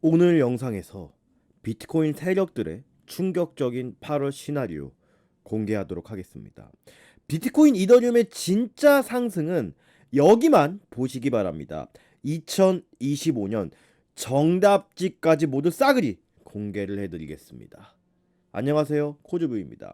오늘 영상에서 비트코인 세력들의 충격적인 8월 시나리오 공개하도록 하겠습니다. 비트코인 이더리움의 진짜 상승은 여기만 보시기 바랍니다. 2025년 정답지까지 모두 싸그리 공개를 해드리겠습니다. 안녕하세요, 코즈부입니다.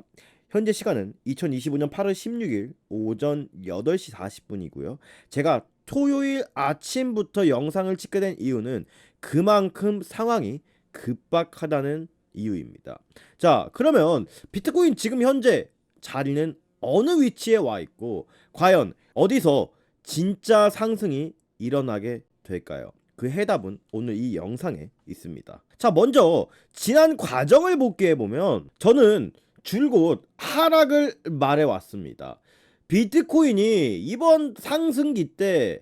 현재 시간은 2025년 8월 16일 오전 8시 40분이고요. 제가 토요일 아침부터 영상을 찍게 된 이유는 그만큼 상황이 급박하다는 이유입니다. 자, 그러면 비트코인 지금 현재 자리는 어느 위치에 와 있고 과연 어디서 진짜 상승이 일어나게 될까요? 그 해답은 오늘 이 영상에 있습니다. 자, 먼저 지난 과정을 복귀해보면 저는 줄곧 하락을 말해왔습니다. 비트코인이 이번 상승기 때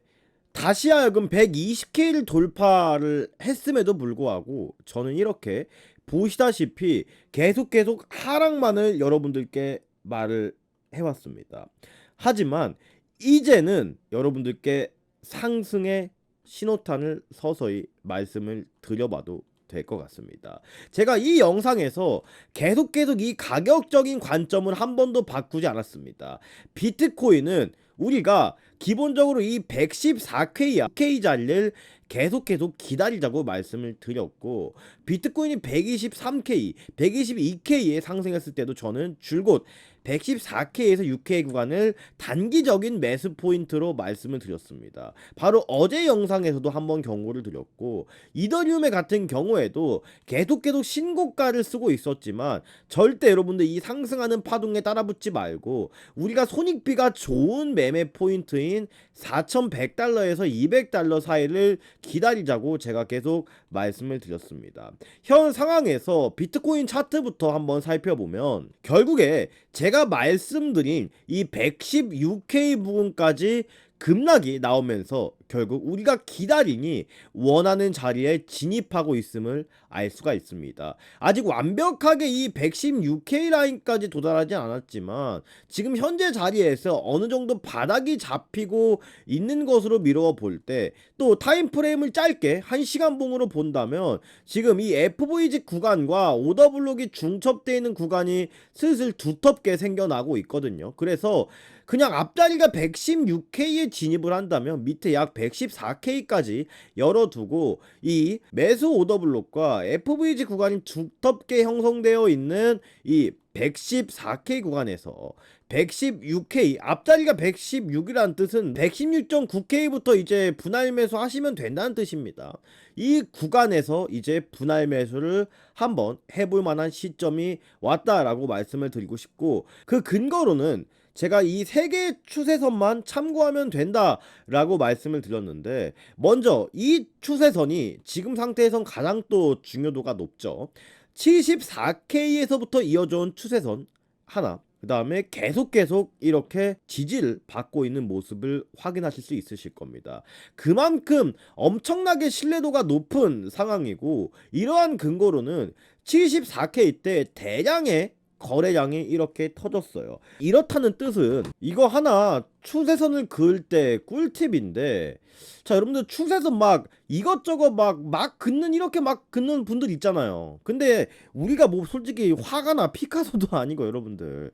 다시 하여금 120K를 돌파를 했음에도 불구하고 저는 이렇게 보시다시피 계속 하락만을 여러분들께 말을 해왔습니다. 하지만 이제는 여러분들께 상승의 신호탄을 서서히 말씀을 드려봐도 될 것 같습니다. 제가 이 영상에서 계속 이 가격적인 관점을 한 번도 바꾸지 않았습니다. 비트코인은 우리가 기본적으로 이 114K 자리를 계속 기다리자고 말씀을 드렸고, 비트코인이 123K, 122K에 상승했을 때도 저는 줄곧 114K에서 6K 구간을 단기적인 매수 포인트로 말씀을 드렸습니다. 바로 어제 영상에서도 한번 경고를 드렸고, 이더리움의 같은 경우에도 계속 신고가를 쓰고 있었지만 절대 여러분들 이 상승하는 파동에 따라붙지 말고 우리가 손익비가 좋은 매매 포인트인 4,100달러에서 200달러 사이를 기다리자고 제가 계속 말씀을 드렸습니다. 현 상황에서 비트코인 차트부터 한번 살펴보면 결국에 제가 말씀드린 이 116K 부분까지 급락이 나오면서 결국 우리가 기다리니 원하는 자리에 진입하고 있음을 알 수가 있습니다. 아직 완벽하게 이 116K 라인까지 도달하지 않았지만 지금 현재 자리에서 어느 정도 바닥이 잡히고 있는 것으로 미루어 볼 때, 또 타임프레임을 짧게 1시간 봉으로 본다면 지금 이 FVG 구간과 오더블록이 중첩되어 있는 구간이 슬슬 두텁게 생겨나고 있거든요. 그래서 그냥 앞자리가 116K에 진입을 한다면 밑에 약 114K까지 열어두고 이 매수 오더블록과 FVG 구간이 두텁게 형성되어 있는 이 114K 구간에서 116K, 앞자리가 116이라는 뜻은 116.9K부터 이제 분할 매수 하시면 된다는 뜻입니다. 이 구간에서 이제 분할 매수를 한번 해볼 만한 시점이 왔다라고 말씀을 드리고 싶고, 그 근거로는 제가 이 세 개의 추세선만 참고하면 된다라고 말씀을 드렸는데, 먼저 이 추세선이 지금 상태에선 가장 또 중요도가 높죠. 74K에서부터 이어져온 추세선 하나, 그 다음에 계속 이렇게 지지를 받고 있는 모습을 확인하실 수 있으실 겁니다. 그만큼 엄청나게 신뢰도가 높은 상황이고, 이러한 근거로는 74K 때 대량의 거래량이 이렇게 터졌어요. 이렇다는 뜻은 이거 하나 추세선을 그을 때 꿀팁인데, 자, 여러분들 추세선 막 이것저것 막 긋는, 이렇게 막 긋는 분들 있잖아요. 근데 우리가 뭐 솔직히 화가나 피카소도 아니고 여러분들,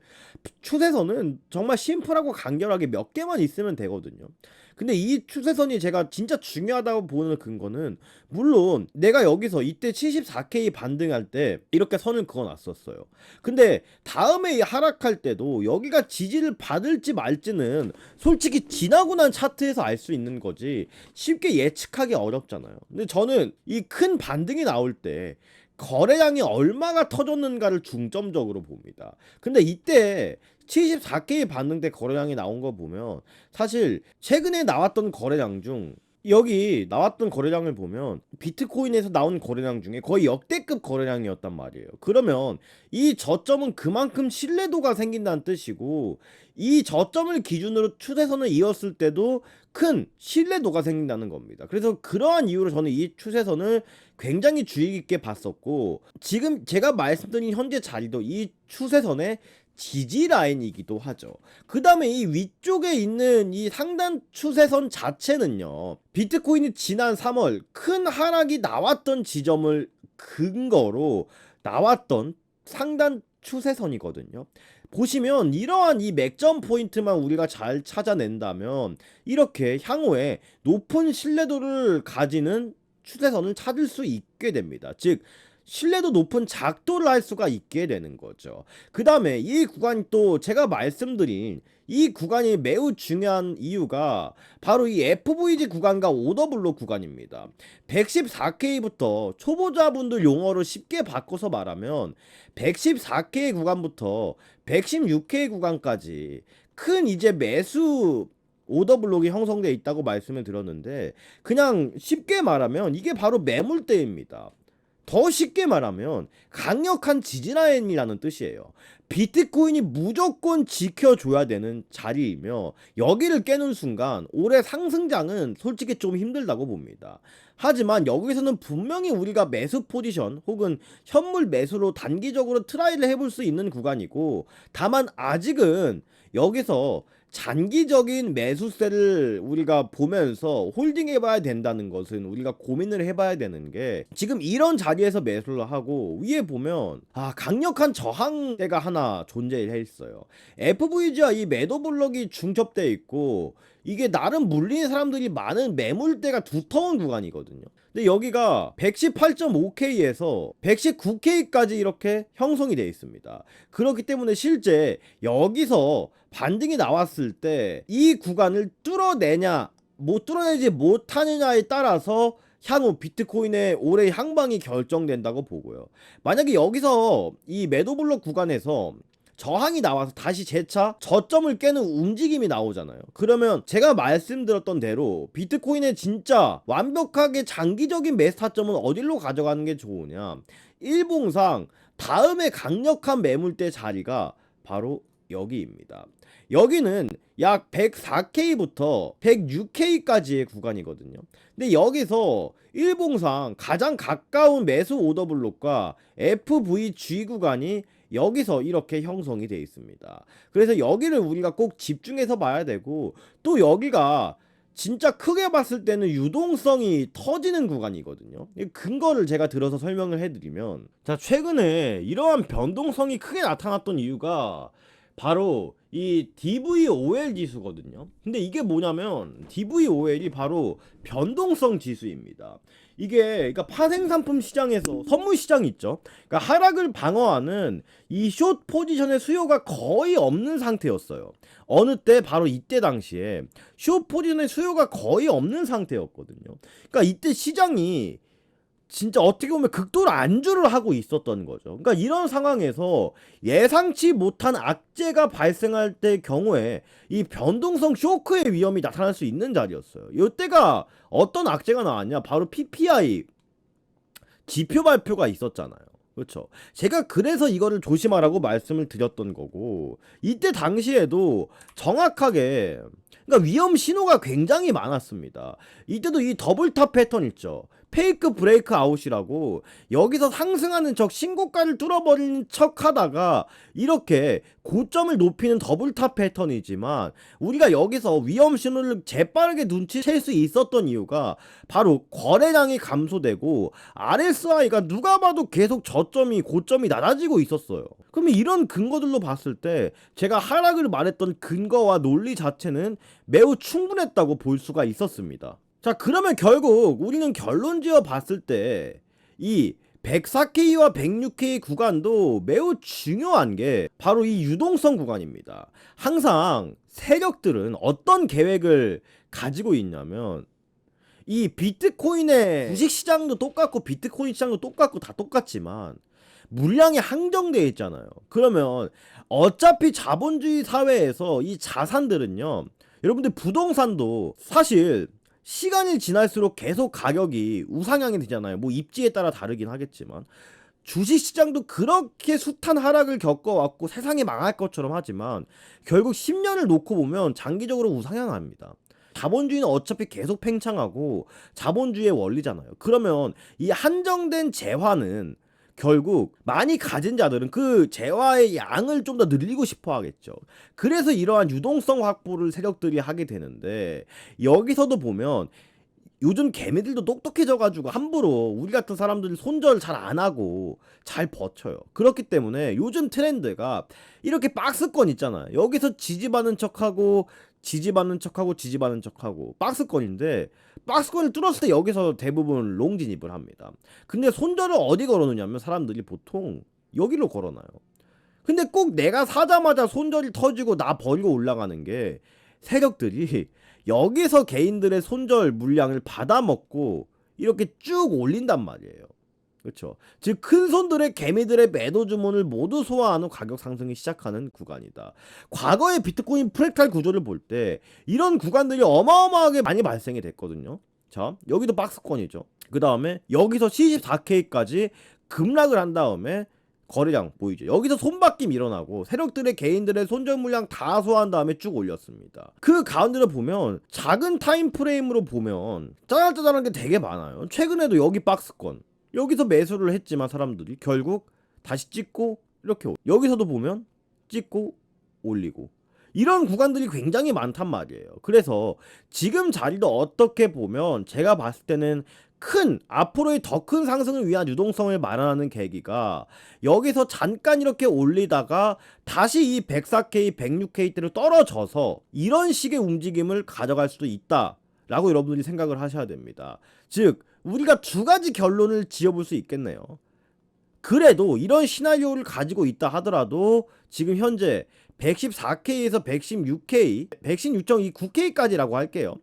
추세선은 정말 심플하고 간결하게 몇 개만 있으면 되거든요. 근데 이 추세선이 제가 진짜 중요하다고 보는 근거는, 물론 내가 여기서 이때 74K 반등할 때 이렇게 선을 그어놨었어요. 근데 다음에 하락할 때도 여기가 지지를 받을지 말지는 솔직히 지나고 난 차트에서 알 수 있는 거지 쉽게 예측하기 어렵잖아요. 근데 저는 이 큰 반등이 나올 때 거래량이 얼마가 터졌는가를 중점적으로 봅니다. 근데 이때 74K 반등 때 거래량이 나온 거 보면, 사실 최근에 나왔던 거래량 중, 여기 나왔던 거래량을 보면 비트코인에서 나온 거래량 중에 거의 역대급 거래량이었단 말이에요. 그러면 이 저점은 그만큼 신뢰도가 생긴다는 뜻이고, 이 저점을 기준으로 추세선을 이었을 때도 큰 신뢰도가 생긴다는 겁니다. 그래서 그러한 이유로 저는 이 추세선을 굉장히 주의 깊게 봤었고, 지금 제가 말씀드린 현재 자리도 이 추세선의 지지 라인이기도 하죠. 그 다음에 이 위쪽에 있는 이 상단 추세선 자체는요, 비트코인이 지난 3월 큰 하락이 나왔던 지점을 근거로 나왔던 상단 추세선이거든요. 보시면 이러한 이 맥점 포인트만 우리가 잘 찾아낸다면 이렇게 향후에 높은 신뢰도를 가지는 추세선을 찾을 수 있게 됩니다. 즉 신뢰도 높은 작도를 할 수가 있게 되는 거죠. 그 다음에 이 구간이 또 제가 말씀드린 이 구간이 매우 중요한 이유가 바로 이 FVG 구간과 오더블록 구간입니다. 114K부터 초보자분들 용어로 쉽게 바꿔서 말하면 114K 구간부터 116K 구간까지 큰 이제 매수 오더블록이 형성되어 있다고 말씀을 드렸는데, 그냥 쉽게 말하면 이게 바로 매물대입니다. 더 쉽게 말하면 강력한 지지라인이라는 뜻이에요. 비트코인이 무조건 지켜줘야 되는 자리이며, 여기를 깨는 순간 올해 상승장은 솔직히 좀 힘들다고 봅니다. 하지만 여기서는 분명히 우리가 매수 포지션 혹은 현물 매수로 단기적으로 트라이를 해볼 수 있는 구간이고, 다만 아직은 여기서 장기적인 매수세를 우리가 보면서 홀딩해봐야 된다는 것은 우리가 고민을 해봐야 되는 게, 지금 이런 자리에서 매수를 하고 위에 보면 강력한 저항대가 하나 존재해 있어요. FVG와 이 매도블럭이 중첩되어 있고, 이게 나름 물리는 사람들이 많은 매물대가 두터운 구간이거든요. 근데 여기가 118.5K에서 119K까지 이렇게 형성이 되어 있습니다. 그렇기 때문에 실제 여기서 반등이 나왔을 때 이 구간을 뚫어내냐 못 뚫어내지 못하느냐에 따라서 향후 비트코인의 올해 향방이 결정된다고 보고요. 만약에 여기서 이 매도블록 구간에서 저항이 나와서 다시 재차 저점을 깨는 움직임이 나오잖아요. 그러면 제가 말씀드렸던 대로 비트코인의 진짜 완벽하게 장기적인 매수 타점은 어디로 가져가는 게 좋으냐, 일봉상 다음에 강력한 매물대 자리가 바로 여기입니다. 여기는 약 104K부터 106K까지의 구간이거든요. 근데 여기서 일봉상 가장 가까운 매수 오더블록과 FVG 구간이 여기서 이렇게 형성이 되어 있습니다. 그래서 여기를 우리가 꼭 집중해서 봐야 되고, 또 여기가 진짜 크게 봤을 때는 유동성이 터지는 구간이거든요. 이 근거를 제가 들어서 설명을 해드리면, 자, 최근에 이러한 변동성이 크게 나타났던 이유가 바로 이 DVOL 지수거든요. 근데 이게 뭐냐면 DVOL이 바로 변동성 지수입니다. 이게 그러니까 파생상품 시장에서 선물 시장 있죠. 그러니까 하락을 방어하는 이 숏 포지션의 수요가 거의 없는 상태였어요. 어느 때 바로 이때 당시에 숏 포지션의 수요가 거의 없는 상태였거든요. 그러니까 이때 시장이 진짜 어떻게 보면 극도로 안주를 하고 있었던 거죠. 그러니까 이런 상황에서 예상치 못한 악재가 발생할 때 경우에 이 변동성 쇼크의 위험이 나타날 수 있는 자리였어요. 이때가 어떤 악재가 나왔냐? 바로 PPI 지표 발표가 있었잖아요. 그렇죠. 제가 그래서 이거를 조심하라고 말씀을 드렸던 거고, 이때 당시에도 정확하게 그러니까 위험 신호가 굉장히 많았습니다. 이때도 이 더블탑 패턴 있죠. 페이크 브레이크 아웃이라고, 여기서 상승하는 척 신고가를 뚫어버리는 척 하다가 이렇게 고점을 높이는 더블탑 패턴이지만, 우리가 여기서 위험 신호를 재빠르게 눈치챌 수 있었던 이유가 바로 거래량이 감소되고 RSI가 누가 봐도 계속 저점이 고점이 낮아지고 있었어요. 그러면 이런 근거들로 봤을 때 제가 하락을 말했던 근거와 논리 자체는 매우 충분했다고 볼 수가 있었습니다. 자, 그러면 결국 우리는 결론 지어 봤을 때 이 104K와 106K 구간도 매우 중요한 게 바로 이 유동성 구간입니다. 항상 세력들은 어떤 계획을 가지고 있냐면, 이 비트코인의 주식시장도 똑같고 비트코인 시장도 똑같고 다 똑같지만 물량이 한정되어 있잖아요. 그러면 어차피 자본주의 사회에서 이 자산들은요, 여러분들 부동산도 사실 시간이 지날수록 계속 가격이 우상향이 되잖아요. 뭐 입지에 따라 다르긴 하겠지만 주식시장도 그렇게 숱한 하락을 겪어왔고 세상이 망할 것처럼 하지만 결국 10년을 놓고 보면 장기적으로 우상향합니다. 자본주의는 어차피 계속 팽창하고 자본주의의 원리잖아요. 그러면 이 한정된 재화는 결국 많이 가진 자들은 그 재화의 양을 좀 더 늘리고 싶어 하겠죠. 그래서 이러한 유동성 확보를 세력들이 하게 되는데, 여기서도 보면 요즘 개미들도 똑똑해져가지고 함부로 우리 같은 사람들이 손절 잘 안 하고 잘 버텨요. 그렇기 때문에 요즘 트렌드가 이렇게 박스권 있잖아. 여기서 지지받는 척하고 지지받는 척하고 지지받는 척하고 박스권인데, 박스권을 뚫었을 때 여기서 대부분 롱 진입을 합니다. 근데 손절을 어디 걸어놓냐면 사람들이 보통 여기로 걸어놔요. 근데 꼭 내가 사자마자 손절이 터지고 나 버리고 올라가는 게, 세력들이 여기서 개인들의 손절 물량을 받아먹고 이렇게 쭉 올린단 말이에요. 그렇죠. 즉 큰 손들의 개미들의 매도 주문을 모두 소화한 후 가격 상승이 시작하는 구간이다. 과거의 비트코인 프랙탈 구조를 볼 때 이런 구간들이 어마어마하게 많이 발생이 됐거든요. 자, 여기도 박스권이죠. 그 다음에 여기서 C24K까지 급락을 한 다음에 거래량 보이죠. 여기서 손바뀜 일어나고 세력들의 개인들의 손절 물량 다 소화한 다음에 쭉 올렸습니다. 그 가운데로 보면 작은 타임 프레임으로 보면 짜잘짜잘한 게 되게 많아요. 최근에도 여기 박스권, 여기서 매수를 했지만 사람들이 결국 다시 찍고 이렇게 여기서도 보면 찍고 올리고, 이런 구간들이 굉장히 많단 말이에요. 그래서 지금 자리도 어떻게 보면 제가 봤을 때는 앞으로의 더 큰 상승을 위한 유동성을 마련하는 계기가, 여기서 잠깐 이렇게 올리다가 다시 이 104K, 106K대로 떨어져서 이런 식의 움직임을 가져갈 수도 있다 라고 여러분들이 생각을 하셔야 됩니다. 즉 우리가 두 가지 결론을 지어볼 수 있겠네요. 그래도 이런 시나리오를 가지고 있다 하더라도 지금 현재 114K에서 116K, 116.29K까지라고 할게요.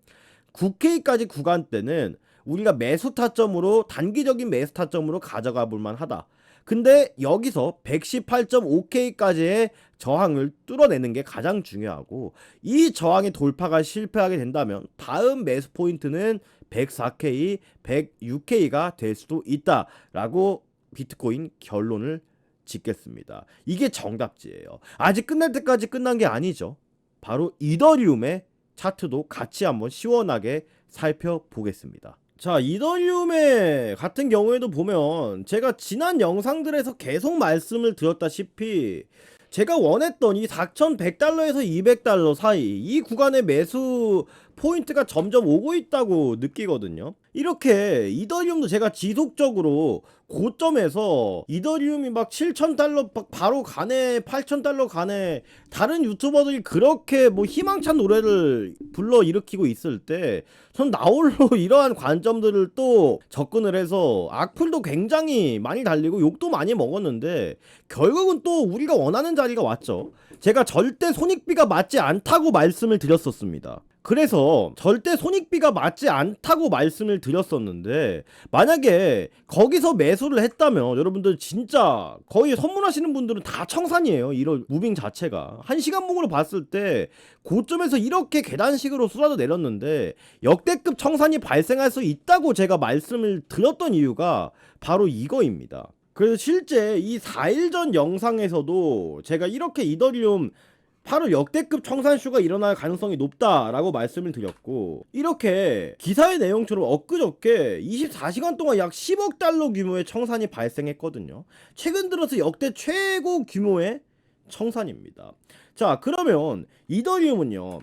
9K까지 구간대는 우리가 매수 타점으로, 단기적인 매수 타점으로 가져가 볼만 하다. 근데 여기서 118.5K까지의 저항을 뚫어내는 게 가장 중요하고, 이 저항의 돌파가 실패하게 된다면 다음 매수 포인트는 104K, 106K가 될 수도 있다라고 비트코인 결론을 짓겠습니다. 이게 정답지예요. 아직 끝날 때까지 끝난 게 아니죠. 바로 이더리움의 차트도 같이 한번 시원하게 살펴보겠습니다. 자, 이더리움의 같은 경우에도 보면 제가 지난 영상들에서 계속 말씀을 드렸다시피 제가 원했던 이 4,100달러에서 200달러 사이 이 구간의 매수 포인트가 점점 오고 있다고 느끼거든요. 이렇게 이더리움도 제가 지속적으로 고점에서 이더리움이 막 7,000달러 바로 가네, 8,000달러 가네, 다른 유튜버들이 그렇게 뭐 희망찬 노래를 불러 일으키고 있을 때 전 나홀로 이러한 관점들을 또 접근을 해서 악플도 굉장히 많이 달리고 욕도 많이 먹었는데, 결국은 또 우리가 원하는 자리가 왔죠. 제가 절대 손익비가 맞지 않다고 말씀을 드렸었습니다. 그래서 절대 손익비가 맞지 않다고 말씀을 드렸었는데, 만약에 거기서 매수를 했다면 여러분들 진짜 거의 선물하시는 분들은 다 청산이에요. 이런 무빙 자체가 1시간봉으로 봤을 때 고점에서 이렇게 계단식으로 쏟아져 내렸는데 역대급 청산이 발생할 수 있다고 제가 말씀을 드렸던 이유가 바로 이거입니다. 그래서 실제 이 4일 전 영상에서도 제가 이렇게 이더리움 바로 역대급 청산쇼가 일어날 가능성이 높다라고 말씀을 드렸고, 이렇게 기사의 내용처럼 엊그저께 24시간 동안 약 10억 달러 규모의 청산이 발생했거든요. 최근 들어서 역대 최고 규모의 청산입니다. 자, 그러면 이더리움은요,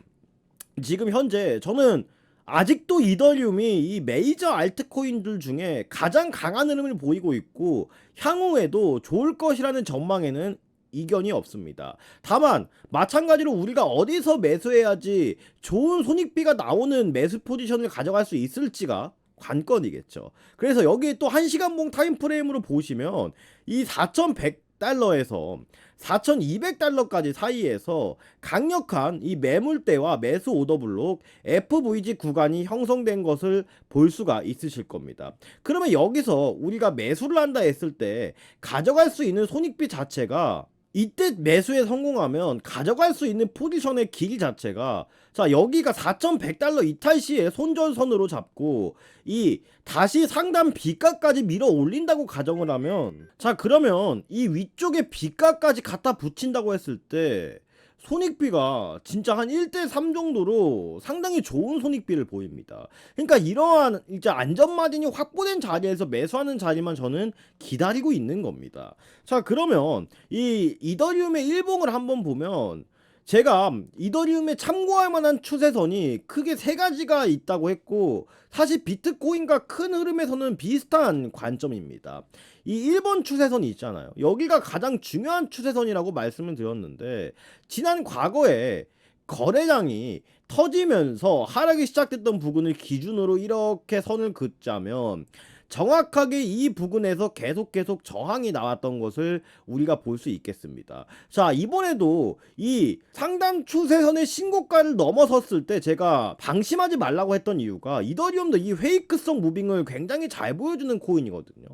지금 현재 저는 아직도 이더리움이 이 메이저 알트코인들 중에 가장 강한 흐름을 보이고 있고 향후에도 좋을 것이라는 전망에는 이견이 없습니다. 다만 마찬가지로 우리가 어디서 매수해야지 좋은 손익비가 나오는 매수 포지션을 가져갈 수 있을지가 관건이겠죠. 그래서 여기 또 1시간봉 타임프레임으로 보시면 이 4,100달러에서 4,200달러까지 사이에서 강력한 이 매물대와 매수 오더블록 FVG 구간이 형성된 것을 볼 수가 있으실 겁니다. 그러면 여기서 우리가 매수를 한다 했을 때 가져갈 수 있는 손익비 자체가, 이때 매수에 성공하면 가져갈 수 있는 포지션의 길이 자체가, 자 여기가 4,100달러 이탈 시에 손절선으로 잡고 이 다시 상단 B가까지 밀어 올린다고 가정을 하면, 자 그러면 이 위쪽에 B가까지 갖다 붙인다고 했을 때 손익비가 진짜 한 1대3 정도로 상당히 좋은 손익비를 보입니다. 그러니까 이러한 이제 안전마진이 확보된 자리에서 매수하는 자리만 저는 기다리고 있는 겁니다. 자, 그러면 이 이더리움의 일봉을 한번 보면 제가 이더리움에 참고할 만한 추세선이 크게 세 가지가 있다고 했고, 사실 비트코인과 큰 흐름에서는 비슷한 관점입니다. 이 1번 추세선이 있잖아요. 여기가 가장 중요한 추세선이라고 말씀을 드렸는데, 지난 과거에 거래량이 터지면서 하락이 시작됐던 부분을 기준으로 이렇게 선을 긋자면 정확하게 이 부근에서 계속 저항이 나왔던 것을 우리가 볼 수 있겠습니다. 자, 이번에도 이 상단 추세선의 신고가를 넘어섰을 때 제가 방심하지 말라고 했던 이유가, 이더리움도 이 페이크성 무빙을 굉장히 잘 보여주는 코인이거든요.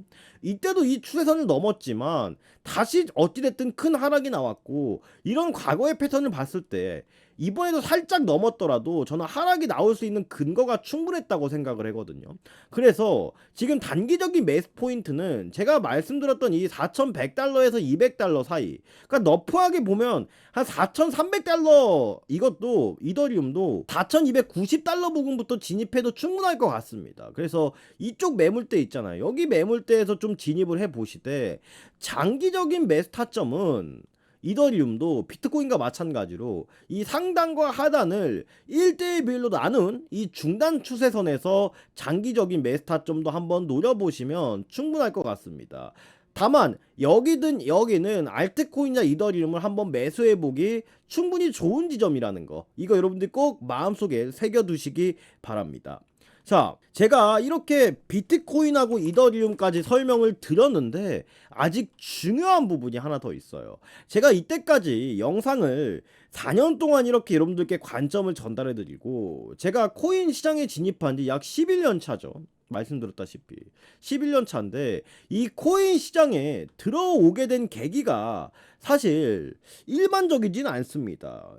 이때도 이 추세선을 넘었지만 다시 어찌됐든 큰 하락이 나왔고, 이런 과거의 패턴을 봤을 때 이번에도 살짝 넘었더라도 저는 하락이 나올 수 있는 근거가 충분했다고 생각을 하거든요. 그래서 지금 단기적인 매수 포인트는 제가 말씀드렸던 이 4,100달러에서 200달러 사이, 그러니까 너프하게 보면 한 4,300달러, 이것도 이더리움도 4,290달러 부근부터 진입해도 충분할 것 같습니다. 그래서 이쪽 매물대 있잖아요. 여기 매물대에서 좀 진입을 해 보시되, 장기적인 매수 타점은 이더리움도 비트코인과 마찬가지로 이 상단과 하단을 1대1 비율로 나눈 이 중단 추세선에서 장기적인 매수 타점도 한번 노려보시면 충분할 것 같습니다. 다만 여기든 여기는 알트코인이나 이더리움을 한번 매수해보기 충분히 좋은 지점이라는 거, 이거 여러분들 꼭 마음속에 새겨두시기 바랍니다. 자, 제가 이렇게 비트코인하고 이더리움까지 설명을 드렸는데 아직 중요한 부분이 하나 더 있어요. 제가 이때까지 영상을 4년 동안 이렇게 여러분들께 관점을 전달해 드리고, 제가 코인 시장에 진입한 지 약 11년 차죠. 말씀드렸다시피 11년 차인데, 이 코인 시장에 들어오게 된 계기가 사실 일반적이진 않습니다.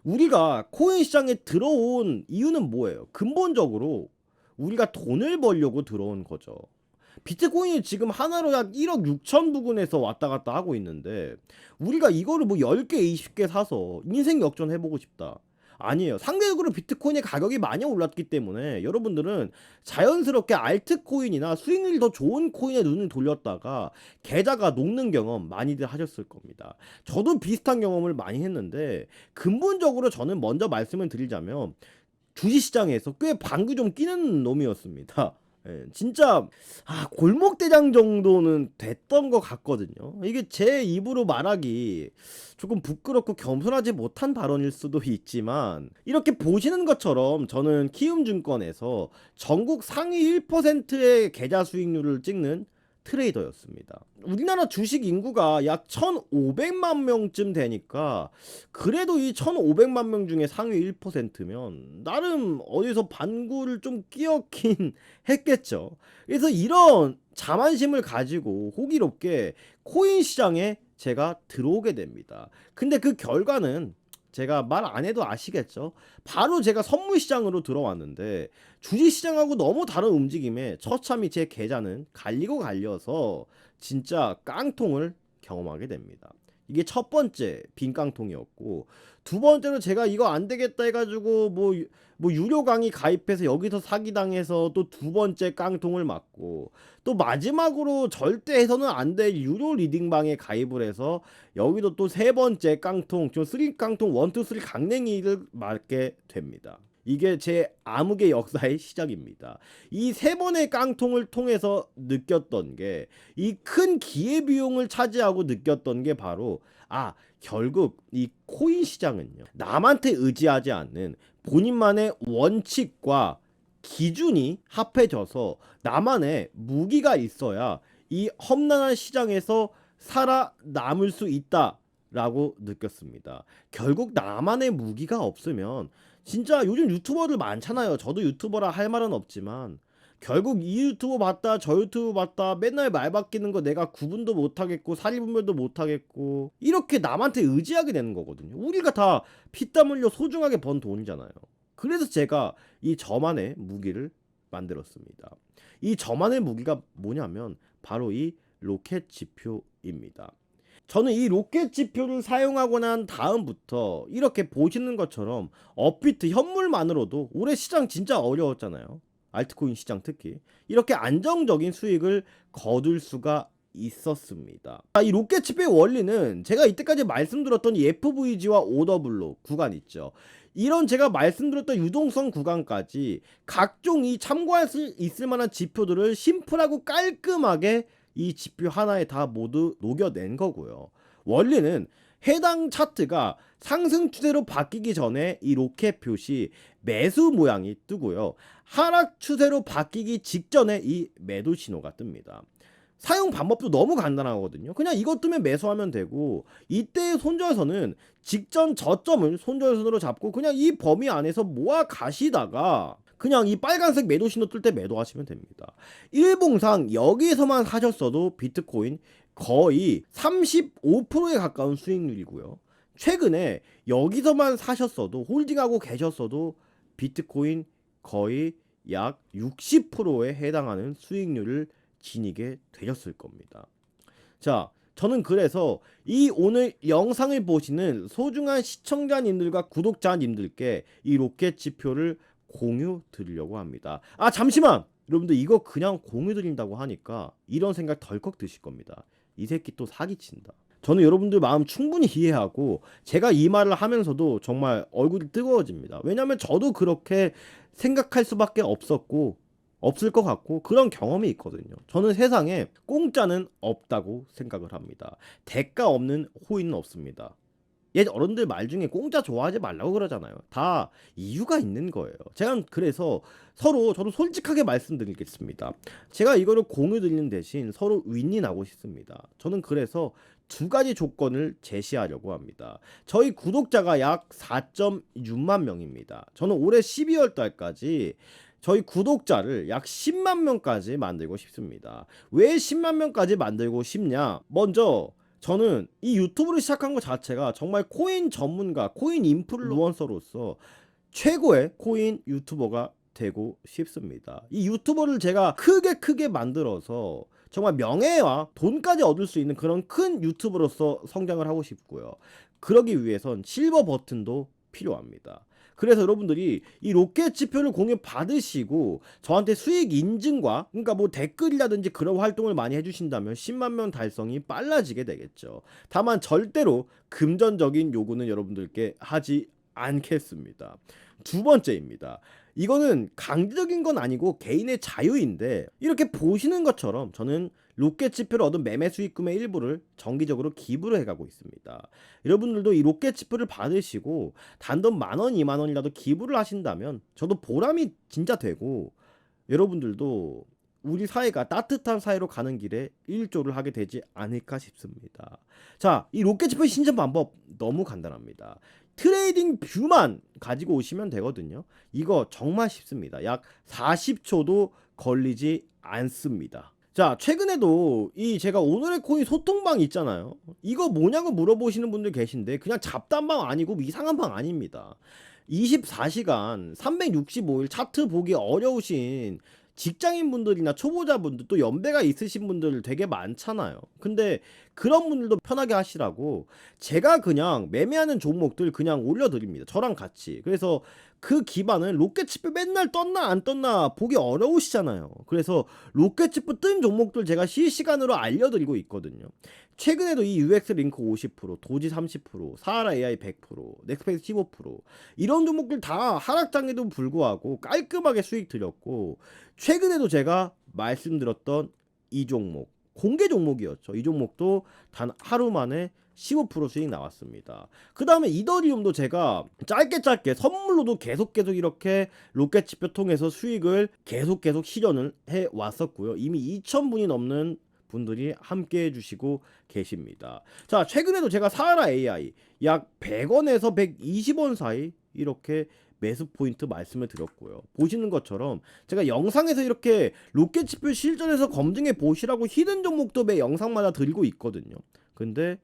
우리가 코인 시장에 들어온 이유는 뭐예요? 근본적으로 우리가 돈을 벌려고 들어온 거죠. 비트코인이 지금 하나로 약 1억 6천 부근에서 왔다 갔다 하고 있는데, 우리가 이거를 뭐 10개, 20개 사서 인생 역전 해보고 싶다, 아니에요. 상대적으로 비트코인의 가격이 많이 올랐기 때문에 여러분들은 자연스럽게 알트코인이나 수익률이 더 좋은 코인에 눈을 돌렸다가 계좌가 녹는 경험 많이들 하셨을 겁니다. 저도 비슷한 경험을 많이 했는데, 근본적으로 저는 먼저 말씀을 드리자면 주식시장에서 꽤 방귀 좀 끼는 놈이었습니다. 예, 진짜 골목대장 정도는 됐던 것 같거든요. 이게 제 입으로 말하기 조금 부끄럽고 겸손하지 못한 발언일 수도 있지만, 이렇게 보시는 것처럼 저는 키움증권에서 전국 상위 1%의 계좌 수익률을 찍는 트레이더였습니다. 우리나라 주식 인구가 약 1,500만 명쯤 되니까, 그래도 이 1,500만 명 중에 상위 1%면 나름 어디서 반구를 좀 끼얹긴 했겠죠. 그래서 이런 자만심을 가지고 호기롭게 코인 시장에 제가 들어오게 됩니다. 근데 그 결과는 제가 말 안 해도 아시겠죠? 바로 제가 선물 시장으로 들어왔는데, 주식 시장하고 너무 다른 움직임에 처참히 제 계좌는 갈리고 갈려서 진짜 깡통을 경험하게 됩니다. 이게 첫 번째 빈 깡통이었고, 두 번째로 제가 이거 안 되겠다 해가지고 뭐 유료 강의 가입해서 여기서 사기당해서 또 두 번째 깡통을 맞고, 또 마지막으로 절대 해서는 안 될 유료 리딩방에 가입을 해서 여기도 또 세 번째 깡통, 좀 쓰리 깡통 1, 2, 3 강냉이를 맞게 됩니다. 이게 제 암흑의 역사의 시작입니다. 이 세 번의 깡통을 통해서 느꼈던 게, 이 큰 기회비용을 차지하고 느꼈던 게 바로, 결국 이 코인 시장은요, 남한테 의지하지 않는 본인만의 원칙과 기준이 합해져서 나만의 무기가 있어야 이 험난한 시장에서 살아남을 수 있다라고 느꼈습니다. 결국 나만의 무기가 없으면, 진짜 요즘 유튜버들 많잖아요. 저도 유튜버라 할 말은 없지만 결국 이 유튜브 봤다 저 유튜브 봤다 맨날 말 바뀌는 거 내가 구분도 못하겠고 사리분별도 못하겠고, 이렇게 남한테 의지하게 되는 거거든요. 우리가 다 피땀 흘려 소중하게 번 돈이잖아요. 그래서 제가 이 저만의 무기를 만들었습니다. 이 저만의 무기가 뭐냐면 바로 이 로켓 지표입니다. 저는 이 로켓 지표를 사용하고 난 다음부터 이렇게 보시는 것처럼 업비트 현물만으로도 올해 시장 진짜 어려웠잖아요. 알트코인 시장 특히 이렇게 안정적인 수익을 거둘 수가 있었습니다. 이 로켓 지표의 원리는 제가 이때까지 말씀드렸던 이 FVG와 오더블로 구간 있죠. 이런 제가 말씀드렸던 유동성 구간까지 각종 이 참고할 수 있을 만한 지표들을 심플하고 깔끔하게 이 지표 하나에 다 모두 녹여낸 거고요. 원리는 해당 차트가 상승 추세로 바뀌기 전에 이 로켓 표시 매수 모양이 뜨고요. 하락 추세로 바뀌기 직전에 이 매도 신호가 뜹니다. 사용 방법도 너무 간단하거든요. 그냥 이것 뜨면 매수하면 되고, 이때의 손절선은 직전 저점을 손절선으로 잡고 그냥 이 범위 안에서 모아 가시다가 그냥 이 빨간색 매도 신호 뜰 때 매도하시면 됩니다. 일봉상 여기서만 사셨어도 비트코인 거의 35%에 가까운 수익률이고요. 최근에 여기서만 사셨어도 홀딩하고 계셨어도 비트코인 거의 약 60%에 해당하는 수익률을 지니게 되셨을 겁니다. 자, 저는 그래서 이 오늘 영상을 보시는 소중한 시청자님들과 구독자님들께 이 로켓 지표를 공유 드리려고 합니다. 아, 잠시만! 여러분들 이거 그냥 공유 드린다고 하니까 이런 생각 덜컥 드실 겁니다. 이 새끼 또 사기친다. 저는 여러분들 마음 충분히 이해하고 제가 이 말을 하면서도 정말 얼굴이 뜨거워집니다. 왜냐면 저도 그렇게 생각할 수밖에 없었고 없을 것 같고 그런 경험이 있거든요. 저는 세상에 공짜는 없다고 생각을 합니다. 대가 없는 호의는 없습니다. 옛 어른들 말 중에 공짜 좋아하지 말라고 그러잖아요. 다 이유가 있는 거예요. 제가 그래서 저도 솔직하게 말씀드리겠습니다. 제가 이거를 공유 드리는 대신 서로 윈윈하고 싶습니다. 저는 그래서 두 가지 조건을 제시하려고 합니다. 저희 구독자가 약 4.6만 명입니다. 저는 올해 12월 달까지 저희 구독자를 약 10만 명까지 만들고 싶습니다. 왜 10만 명까지 만들고 싶냐? 먼저 저는 이 유튜브를 시작한 것 자체가 정말 코인 전문가, 코인 인플루언서로서 최고의 코인 유튜버가 되고 싶습니다. 이 유튜버를 제가 크게 만들어서 정말 명예와 돈까지 얻을 수 있는 그런 큰 유튜버로서 성장을 하고 싶고요. 그러기 위해선 실버 버튼도 필요합니다. 그래서 여러분들이 이 로켓 지표를 공유 받으시고 저한테 수익 인증과 그러니까 뭐 댓글이라든지 그런 활동을 많이 해주신다면 10만 명 달성이 빨라지게 되겠죠. 다만 절대로 금전적인 요구는 여러분들께 하지 않겠습니다. 두 번째입니다. 이거는 강제적인 건 아니고 개인의 자유인데 이렇게 보시는 것처럼 저는 로켓 지표를 얻은 매매 수익금의 일부를 정기적으로 기부를 해가고 있습니다. 여러분들도 이 로켓 지표를 받으시고 단돈 10,000원, 20,000원이라도 기부를 하신다면 저도 보람이 진짜 되고 여러분들도 우리 사회가 따뜻한 사회로 가는 길에 일조를 하게 되지 않을까 싶습니다. 자, 이 로켓 지표 신청 방법 너무 간단합니다. 트레이딩 뷰만 가지고 오시면 되거든요. 이거 정말 쉽습니다. 약 40초도 걸리지 않습니다. 자, 최근에도 이 제가 오늘의 코인 소통방 있잖아요. 이거 뭐냐고 물어보시는 분들 계신데 그냥 잡담방 아니고 이상한 방 아닙니다. 24시간 365일 차트 보기 어려우신 직장인분들이나 초보자분들 또 연배가 있으신 분들 되게 많잖아요. 근데 그런 분들도 편하게 하시라고 제가 그냥 매매하는 종목들 그냥 올려드립니다. 저랑 같이. 그래서 그 기반은 로켓치프 맨날 떴나 안 떴나 보기 어려우시잖아요. 그래서 로켓치프 뜬 종목들 제가 실시간으로 알려드리고 있거든요. 최근에도 이 UX 링크 50%, 도지 30%, 사하라 AI 100%, 넥스페이스 15% 이런 종목들 다 하락장에도 불구하고 깔끔하게 수익 드렸고 최근에도 제가 말씀드렸던 이 종목 공개 종목이었죠. 이 종목도 단 하루 만에 15% 수익 나왔습니다. 그 다음에 이더리움도 제가 짧게 선물로도 계속 이렇게 로켓 지표 통해서 수익을 계속 실현을 해 왔었고요. 이미 2,000분이 넘는 분들이 함께 해주시고 계십니다. 자, 최근에도 제가 사하라 AI 약 100원에서 120원 사이 이렇게 매수 포인트 말씀을 드렸고요. 보시는 것처럼 제가 영상에서 이렇게 로켓 지표 실전에서 검증해 보시라고 히든 종목도 매 영상마다 드리고 있거든요. 근데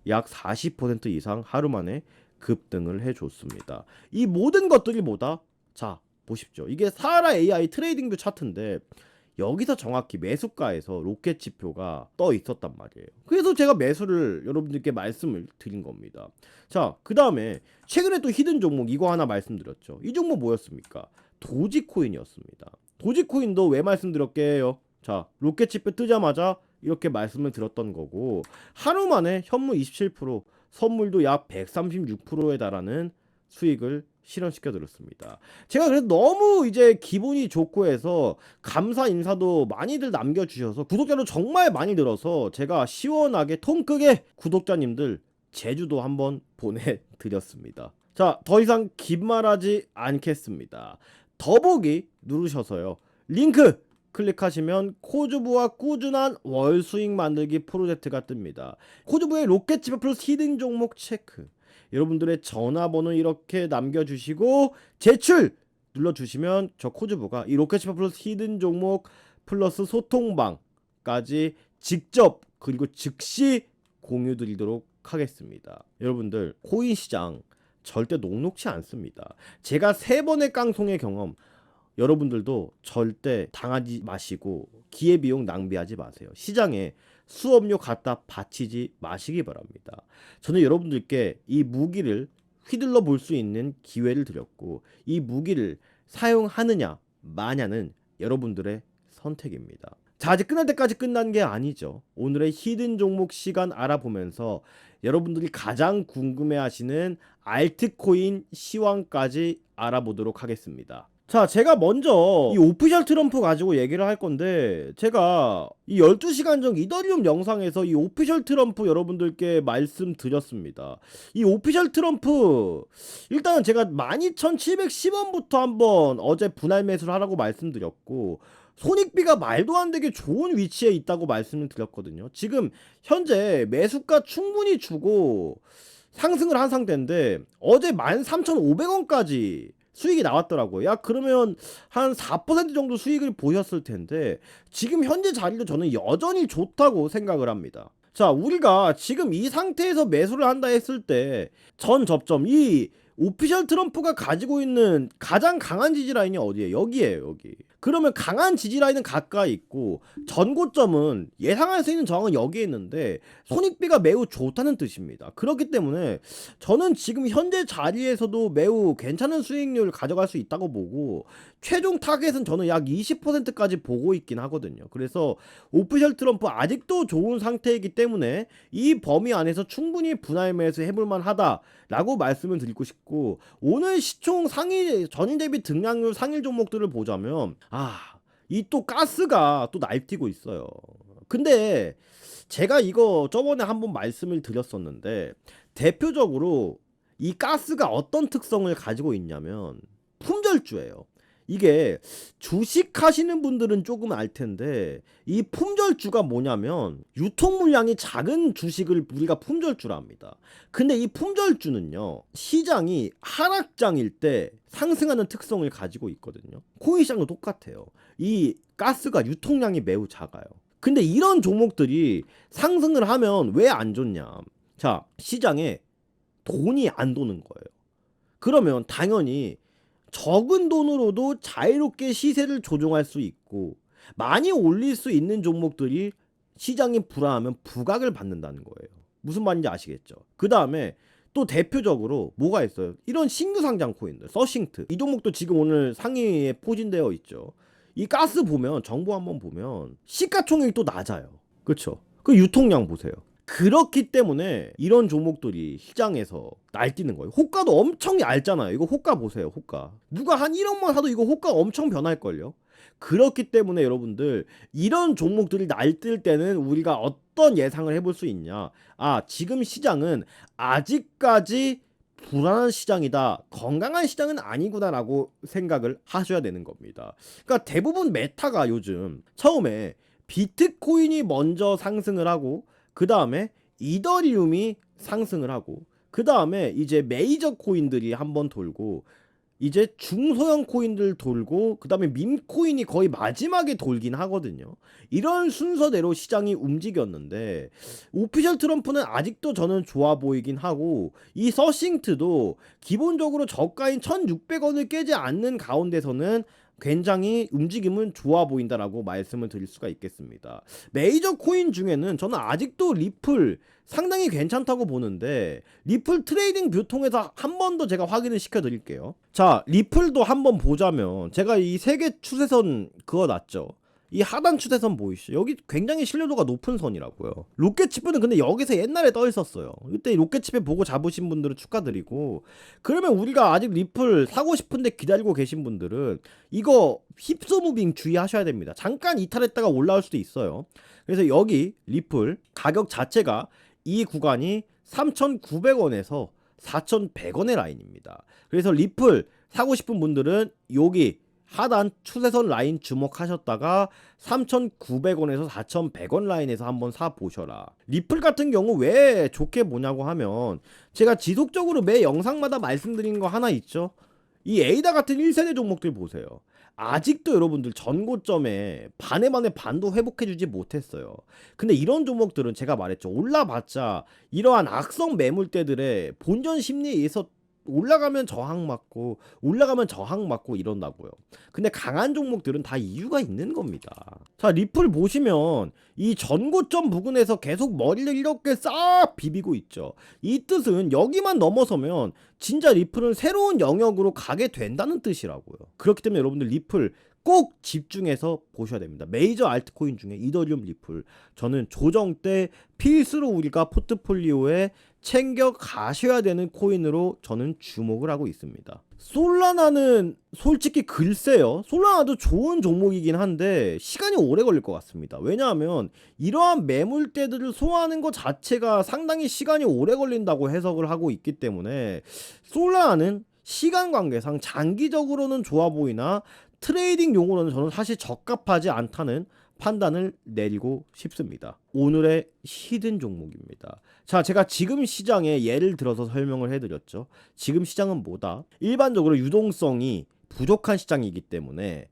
약 40% 이상 하루 만에 급등을 해줬습니다. 이 모든 것들이 뭐다? 자, 보십시오. 이게 사하라 AI 트레이딩 뷰 차트인데 여기서 정확히 매수가에서 로켓 지표가 떠 있었단 말이에요. 그래서 제가 매수를 여러분들께 말씀을 드린 겁니다. 자, 그 다음에 최근에 또 히든 종목 이거 하나 말씀드렸죠. 이 종목 뭐였습니까? 도지코인이었습니다. 도지코인도 왜 말씀드렸게요? 자, 로켓 지표 뜨자마자 이렇게 말씀을 드렸던 거고, 하루 만에 현물 27%, 선물도 약 136%에 달하는 수익을 실현시켜 드렸습니다. 제가 그래서 너무 이제 기분이 좋고 해서 감사 인사도 많이들 남겨주셔서 구독자도 정말 많이 늘어서 제가 시원하게 통 크게 구독자님들 제주도 한번 보내드렸습니다. 자, 더 이상 긴 말하지 않겠습니다. 더보기 누르셔서요, 링크 클릭하시면 코주부와 꾸준한 월 수익 만들기 프로젝트가 뜹니다. 코주부의 로켓 지표 플러스 히든 종목 체크, 여러분들의 전화번호 이렇게 남겨주시고 제출 눌러주시면 저 코주부가 이 로켓 지표 플러스 히든 종목 플러스 소통방까지 직접 그리고 즉시 공유 드리도록 하겠습니다. 여러분들, 코인 시장 절대 녹록치 않습니다. 제가 3번의 깡통의 경험, 여러분들도 절대 당하지 마시고 기회비용 낭비하지 마세요. 시장에 수업료 갖다 바치지 마시기 바랍니다. 저는 여러분들께 이 무기를 휘둘러 볼 수 있는 기회를 드렸고, 이 무기를 사용하느냐 마냐는 여러분들의 선택입니다. 자, 아직 끝날 때까지 끝난 게 아니죠. 오늘의 히든 종목 시간 알아보면서 여러분들이 가장 궁금해하시는 알트코인 시황까지 알아보도록 하겠습니다. 자, 제가 먼저 이 오피셜 트럼프 가지고 얘기를 할 건데, 제가 이 12시간 전 이더리움 영상에서 이 오피셜 트럼프 여러분들께 말씀드렸습니다. 이 오피셜 트럼프 일단은 제가 12,710원부터 한번 어제 분할 매수를 하라고 말씀드렸고, 손익비가 말도 안 되게 좋은 위치에 있다고 말씀을 드렸거든요. 지금 현재 매수가 충분히 주고 상승을 한 상태인데 어제 13,500원까지 수익이 나왔더라고요. 야, 그러면 한 4% 정도 수익을 보셨을 텐데 지금 현재 자리도 저는 여전히 좋다고 생각을 합니다. 자, 우리가 지금 이 상태에서 매수를 한다 했을 때 전 접점, 이 오피셜 트럼프가 가지고 있는 가장 강한 지지 라인이 어디예요? 여기에요, 여기. 그러면 강한 지지 라인은 가까이 있고 전고점은 예상할 수 있는 저항은 여기에 있는데 손익비가 매우 좋다는 뜻입니다. 그렇기 때문에 저는 지금 현재 자리에서도 매우 괜찮은 수익률을 가져갈 수 있다고 보고, 최종 타겟은 저는 약 20%까지 보고 있긴 하거든요. 그래서 오피셜 트럼프 아직도 좋은 상태이기 때문에 이 범위 안에서 충분히 분할 매수 해볼 만하다 라고 말씀을 드리고 싶고, 오늘 시총 상위 전일 대비 등락률 상일 종목들을 보자면 이 또 가스가 또 날뛰고 있어요. 근데 제가 이거 저번에 한번 말씀을 드렸었는데, 대표적으로 이 가스가 어떤 특성을 가지고 있냐면 품절주예요. 이게 주식 하시는 분들은 조금 알 텐데, 이 품절주가 뭐냐면 유통 물량이 작은 주식을 우리가 품절주라 합니다. 근데 이 품절주는요, 시장이 하락장일 때 상승하는 특성을 가지고 있거든요. 코인 시장도 똑같아요. 이 가스가 유통량이 매우 작아요. 근데 이런 종목들이 상승을 하면 왜 안 좋냐? 자, 시장에 돈이 안 도는 거예요. 그러면 당연히 적은 돈으로도 자유롭게 시세를 조정할 수 있고 많이 올릴 수 있는 종목들이 시장이 불안하면 부각을 받는다는 거예요. 무슨 말인지 아시겠죠? 그 다음에 또 대표적으로 뭐가 있어요? 이런 신규 상장 코인들, 서싱트, 이 종목도 지금 오늘 상위에 포진되어 있죠. 이 가스 보면, 정보 한번 보면 시가총액이 또 낮아요. 그렇죠? 그 유통량 보세요. 그렇기 때문에 이런 종목들이 시장에서 날뛰는 거예요. 호가도 엄청 얇잖아요. 이거 호가 보세요. 호가 누가 한 1억만 사도 이거 호가 엄청 변할걸요. 그렇기 때문에 여러분들, 이런 종목들이 날뛸 때는 우리가 어떤 예상을 해볼 수 있냐, 지금 시장은 아직까지 불안한 시장이다, 건강한 시장은 아니구나 라고 생각을 하셔야 되는 겁니다. 그러니까 대부분 메타가 요즘 처음에 비트코인이 먼저 상승을 하고, 그 다음에 이더리움이 상승을 하고, 그 다음에 이제 메이저 코인들이 한번 돌고, 이제 중소형 코인들 돌고, 그 다음에 밈코인이 거의 마지막에 돌긴 하거든요. 이런 순서대로 시장이 움직였는데 오피셜 트럼프는 아직도 저는 좋아 보이긴 하고, 이 서싱트도 기본적으로 저가인 1600원을 깨지 않는 가운데서는 굉장히 움직임은 좋아 보인다라고 말씀을 드릴 수가 있겠습니다. 메이저 코인 중에는 저는 아직도 리플 상당히 괜찮다고 보는데, 리플 트레이딩 뷰 통해서 한 번 더 제가 확인을 시켜 드릴게요. 자, 리플도 한번 보자면 제가 이 세계 추세선 그어놨죠. 이 하단 추세선 보이시죠? 여기 굉장히 신뢰도가 높은 선이라고요. 로켓치프는 근데 여기서 옛날에 떠 있었어요. 이때 로켓치프 보고 잡으신 분들은 축하드리고, 그러면 우리가 아직 리플 사고 싶은데 기다리고 계신 분들은 이거 휩소 무빙 주의하셔야 됩니다. 잠깐 이탈했다가 올라올 수도 있어요. 그래서 여기 리플 가격 자체가 이 구간이 3,900원에서 4,100원의 라인입니다. 그래서 리플 사고 싶은 분들은 여기 하단 추세선 라인 주목하셨다가 3,900원에서 4,100원 라인에서 한번 사 보셔라. 리플 같은 경우 왜 좋게 보냐고 하면, 제가 지속적으로 매 영상마다 말씀드리는 거 하나 있죠. 이 에이다 같은 1세대 종목들 보세요. 아직도 여러분들 전고점에 반의 반도 회복해주지 못했어요. 근데 이런 종목들은 제가 말했죠. 올라봤자 이러한 악성 매물대들의 본전 심리에 의해서 올라가면 저항 맞고 올라가면 저항 맞고 이런다고요. 근데 강한 종목들은 다 이유가 있는 겁니다. 자, 리플 보시면 이 전고점 부근에서 계속 머리를 이렇게 싹 비비고 있죠. 이 뜻은 여기만 넘어서면 진짜 리플은 새로운 영역으로 가게 된다는 뜻이라고요. 그렇기 때문에 여러분들 리플 꼭 집중해서 보셔야 됩니다. 메이저 알트코인 중에 이더리움, 리플, 저는 조정 때 필수로 우리가 포트폴리오에 챙겨 가셔야 되는 코인으로 저는 주목을 하고 있습니다. 솔라나는 솔직히 글쎄요. 솔라나도 좋은 종목이긴 한데 시간이 오래 걸릴 것 같습니다. 왜냐하면 이러한 매물대들을 소화하는 것 자체가 상당히 시간이 오래 걸린다고 해석을 하고 있기 때문에 솔라나는 시간 관계상 장기적으로는 좋아 보이나 트레이딩 용으로는 저는 사실 적합하지 않다는 판단을 내리고 싶습니다. 오늘의 히든 종목입니다. 자, 제가 지금 시장에 예를 들어서 설명을 해드렸죠. 지금 시장은 뭐다? 일반적으로 유동성이 부족한 시장이기 때문에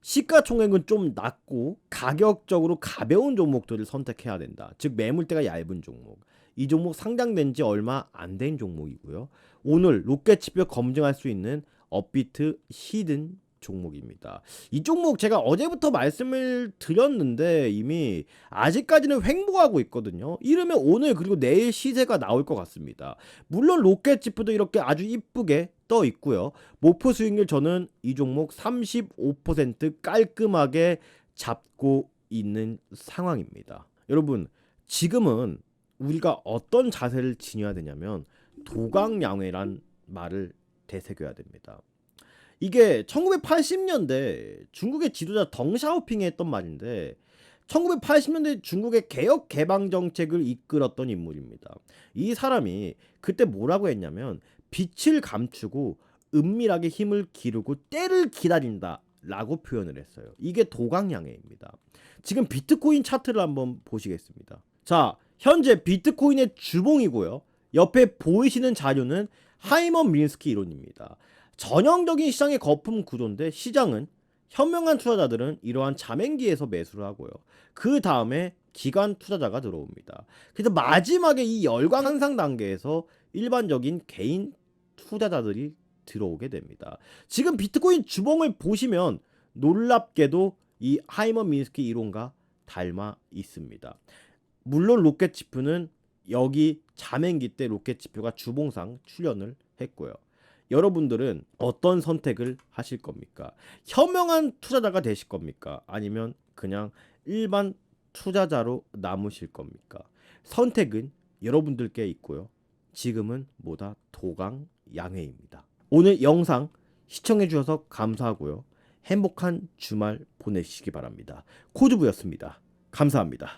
시가총액은 좀 낮고 가격적으로 가벼운 종목들을 선택해야 된다. 즉 매물대가 얇은 종목. 이 종목 상장된 지 얼마 안 된 종목이고요. 오늘 로켓치표 검증할 수 있는 업비트 히든 종목입니다. 이 종목 제가 어제부터 말씀을 드렸는데 이미 아직까지는 횡보하고 있거든요. 이러면 오늘 그리고 내일 시세가 나올 것 같습니다. 물론 로켓치프도 이렇게 아주 이쁘게 떠 있고요. 목표 수익률 저는 이 종목 35% 깔끔하게 잡고 있는 상황입니다. 여러분, 지금은 우리가 어떤 자세를 지녀야 되냐면 도강양회란 말을 되새겨야 됩니다. 이게 1980년대 중국의 지도자 덩샤오핑이 했던 말인데, 1980년대 중국의 개혁 개방 정책을 이끌었던 인물입니다. 이 사람이 그때 뭐라고 했냐면 빛을 감추고 은밀하게 힘을 기르고 때를 기다린다 라고 표현을 했어요. 이게 도강양해입니다. 지금 비트코인 차트를 한번 보시겠습니다. 자, 현재 비트코인의 주봉이고요. 옆에 보이시는 자료는 하이먼 미nsky 이론입니다. 전형적인 시장의 거품 구조인데, 시장은 현명한 투자자들은 이러한 자맹기에서 매수를 하고요. 그 다음에 기관 투자자가 들어옵니다. 그래서 마지막에 이 열광 상승 단계에서 일반적인 개인 투자자들이 들어오게 됩니다. 지금 비트코인 주봉을 보시면 놀랍게도 이 하이먼 미nsky 이론과 닮아 있습니다. 물론 로켓치프는 여기 자맹기 때 로켓치프가 주봉상 출연을 했고요. 여러분들은 어떤 선택을 하실 겁니까? 현명한 투자자가 되실 겁니까? 아니면 그냥 일반 투자자로 남으실 겁니까? 선택은 여러분들께 있고요. 지금은 뭐다? 도강양회입니다. 오늘 영상 시청해 주셔서 감사하고요. 행복한 주말 보내시기 바랍니다. 코드부였습니다. 감사합니다.